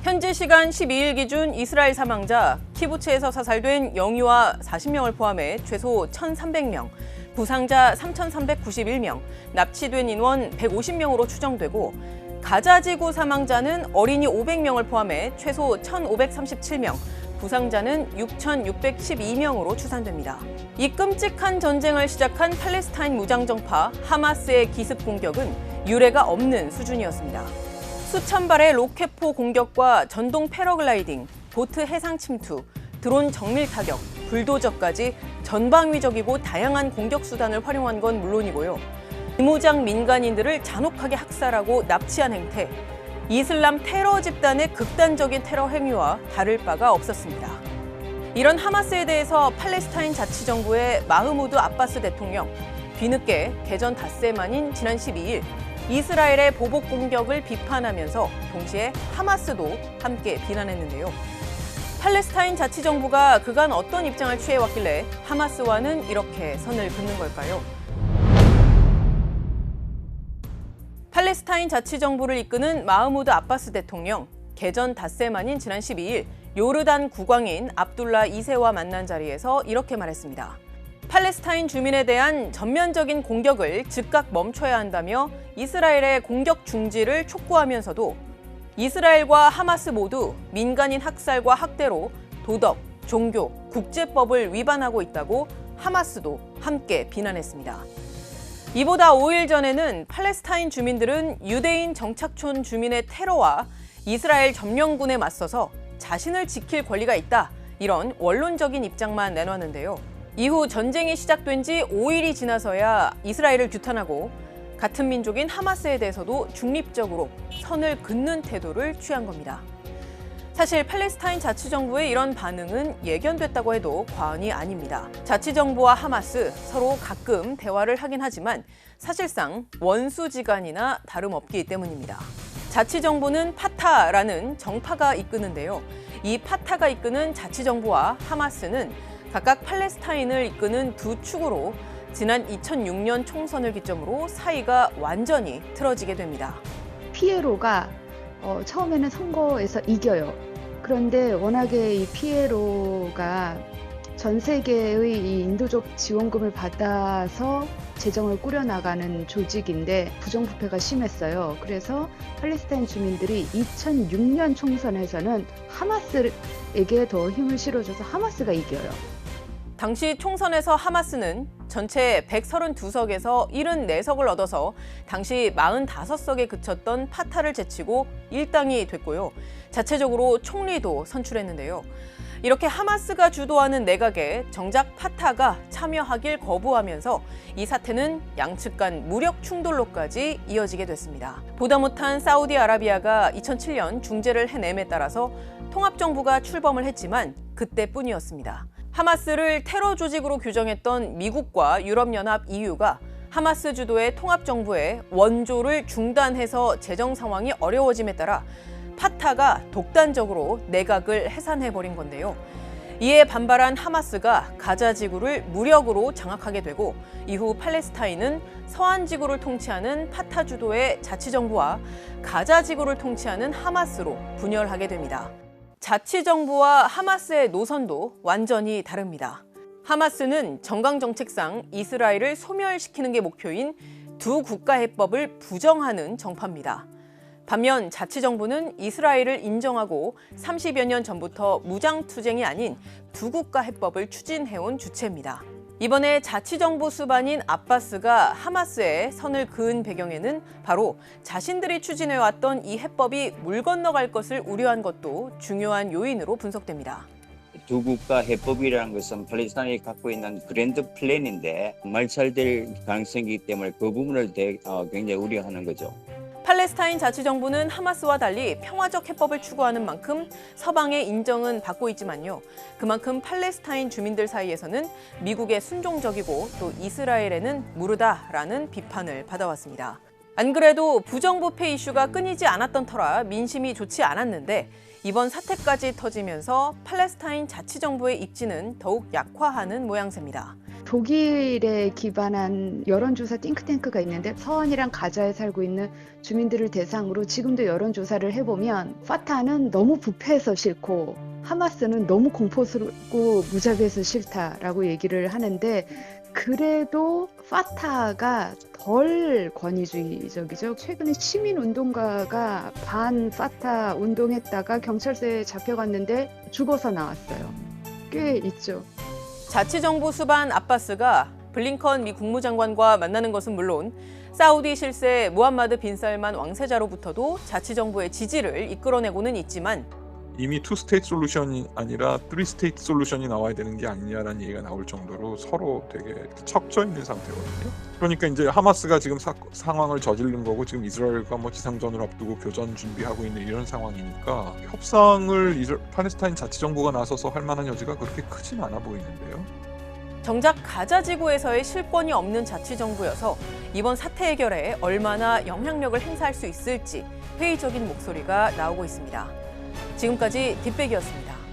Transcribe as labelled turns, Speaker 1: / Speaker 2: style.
Speaker 1: 현지 시간 12일 기준 이스라엘 사망자, 키부츠에서 사살된 영유아 40명을 포함해 최소 1,300명, 부상자 3,391명, 납치된 인원 150명으로 추정되고 가자 지구 사망자는 어린이 500명을 포함해 최소 1,537명, 부상자는 6,612명으로 추산됩니다. 이 끔찍한 전쟁을 시작한 팔레스타인 무장정파 하마스의 기습 공격은 유례가 없는 수준이었습니다. 수천 발의 로켓포 공격과 전동 패러글라이딩, 보트 해상 침투, 드론 정밀 타격, 불도저까지 전방위적이고 다양한 공격 수단을 활용한 건 물론이고요. 비무장 민간인들을 잔혹하게 학살하고 납치한 행태, 이슬람 테러 집단의 극단적인 테러 행위와 다를 바가 없었습니다. 이런 하마스에 대해서 팔레스타인 자치정부의 마흐무드 아바스 대통령, 뒤늦게 개전 닷새 만인 지난 12일 이스라엘의 보복 공격을 비판하면서 동시에 하마스도 함께 비난했는데요. 팔레스타인 자치정부가 그간 어떤 입장을 취해왔길래 하마스와는 이렇게 선을 긋는 걸까요? 팔레스타인 자치정부를 이끄는 마흐무드 아바스 대통령, 개전 닷새 만인 지난 12일 요르단 국왕인 압둘라 2세와 만난 자리에서 이렇게 말했습니다. 팔레스타인 주민에 대한 전면적인 공격을 즉각 멈춰야 한다며 이스라엘의 공격 중지를 촉구하면서도 이스라엘과 하마스 모두 민간인 학살과 학대로 도덕, 종교, 국제법을 위반하고 있다고 하마스도 함께 비난했습니다. 이보다 5일 전에는 팔레스타인 주민들은 유대인 정착촌 주민의 테러와 이스라엘 점령군에 맞서서 자신을 지킬 권리가 있다, 이런 원론적인 입장만 내놨는데요. 이후 전쟁이 시작된 지 5일이 지나서야 이스라엘을 규탄하고 같은 민족인 하마스에 대해서도 중립적으로 선을 긋는 태도를 취한 겁니다. 사실 팔레스타인 자치정부의 이런 반응은 예견됐다고 해도 과언이 아닙니다. 자치정부와 하마스 서로 가끔 대화를 하긴 하지만 사실상 원수지간이나 다름없기 때문입니다. 자치정부는 파타라는 정파가 이끄는데요. 이 파타가 이끄는 자치정부와 하마스는 각각 팔레스타인을 이끄는 두 축으로 지난 2006년 총선을 기점으로 사이가 완전히 틀어지게 됩니다.
Speaker 2: 피에로가 처음에는 선거에서 이겨요. 그런데 워낙에 이 피에로가 전 세계의 이 인도적 지원금을 받아서 재정을 꾸려나가는 조직인데 부정부패가 심했어요. 그래서 팔레스타인 주민들이 2006년 총선에서는 하마스에게 더 힘을 실어줘서 하마스가 이겨요.
Speaker 1: 당시 총선에서 하마스는 전체 132석에서 74석을 얻어서 당시 45석에 그쳤던 파타를 제치고 일당이 됐고요. 자체적으로 총리도 선출했는데요. 이렇게 하마스가 주도하는 내각에 정작 파타가 참여하길 거부하면서 이 사태는 양측 간 무력 충돌로까지 이어지게 됐습니다. 보다 못한 사우디아라비아가 2007년 중재를 해냄에 따라서 통합정부가 출범을 했지만 그때뿐이었습니다. 하마스를 테러 조직으로 규정했던 미국과 유럽연합 EU가 하마스 주도의 통합정부의 원조를 중단해서 재정 상황이 어려워짐에 따라 파타가 독단적으로 내각을 해산해버린 건데요. 이에 반발한 하마스가 가자 지구를 무력으로 장악하게 되고 이후 팔레스타인은 서한 지구를 통치하는 파타 주도의 자치정부와 가자 지구를 통치하는 하마스로 분열하게 됩니다. 자치정부와 하마스의 노선도 완전히 다릅니다. 하마스는 정강 정책상 이스라엘을 소멸시키는 게 목표인 두 국가 해법을 부정하는 정파입니다. 반면 자치정부는 이스라엘을 인정하고 30여 년 전부터 무장투쟁이 아닌 두 국가 해법을 추진해온 주체입니다. 이번에 자치정부 수반인 아바스가 하마스에 선을 그은 배경에는 바로 자신들이 추진해왔던 이 해법이 물 건너갈 것을 우려한 것도 중요한 요인으로 분석됩니다.
Speaker 3: 두 국가 해법이라는 것은 팔레스타인이 갖고 있는 그랜드 플랜인데 말 잘 될 가능성이기 때문에 그 부분을 굉장히 우려하는 거죠.
Speaker 1: 팔레스타인 자치정부는 하마스와 달리 평화적 해법을 추구하는 만큼 서방의 인정은 받고 있지만요. 그만큼 팔레스타인 주민들 사이에서는 미국에 순종적이고 또 이스라엘에는 무르다라는 비판을 받아왔습니다. 안 그래도 부정부패 이슈가 끊이지 않았던 터라 민심이 좋지 않았는데 이번 사태까지 터지면서 팔레스타인 자치정부의 입지는 더욱 약화하는 모양새입니다.
Speaker 2: 독일에 기반한 여론조사 띵크탱크가 있는데 서한이랑 가자에 살고 있는 주민들을 대상으로 지금도 여론조사를 해보면 파타는 너무 부패해서 싫고 하마스는 너무 공포스럽고 무자비해서 싫다라고 얘기를 하는데 그래도 파타가 덜 권위주의적이죠. 최근에 시민운동가가 반 파타 운동했다가 경찰서에 잡혀갔는데 죽어서 나왔어요. 꽤 있죠.
Speaker 1: 자치정부 수반 아바스가 블링컨 미 국무장관과 만나는 것은 물론 사우디 실세 무함마드 빈 살만 왕세자로부터도 자치정부의 지지를 이끌어내고는 있지만
Speaker 4: 이미 투 스테이트 솔루션이 아니라 쓰리 스테이트 솔루션이 나와야 되는 게 아니냐라는 얘기가 나올 정도로 서로 되게 척져 있는 상태거든요. 그러니까 이제 하마스가 지금 상황을 저지른 거고 지금 이스라엘과 뭐 지상전을 앞두고 교전 준비하고 있는 이런 상황이니까 협상을 팔레스타인 자치정부가 나서서 할 만한 여지가 그렇게 크진 않아 보이는데요.
Speaker 1: 정작 가자 지구에서의 실권이 없는 자치정부여서 이번 사태 해결에 얼마나 영향력을 행사할 수 있을지 회의적인 목소리가 나오고 있습니다. 지금까지 딥백이었습니다.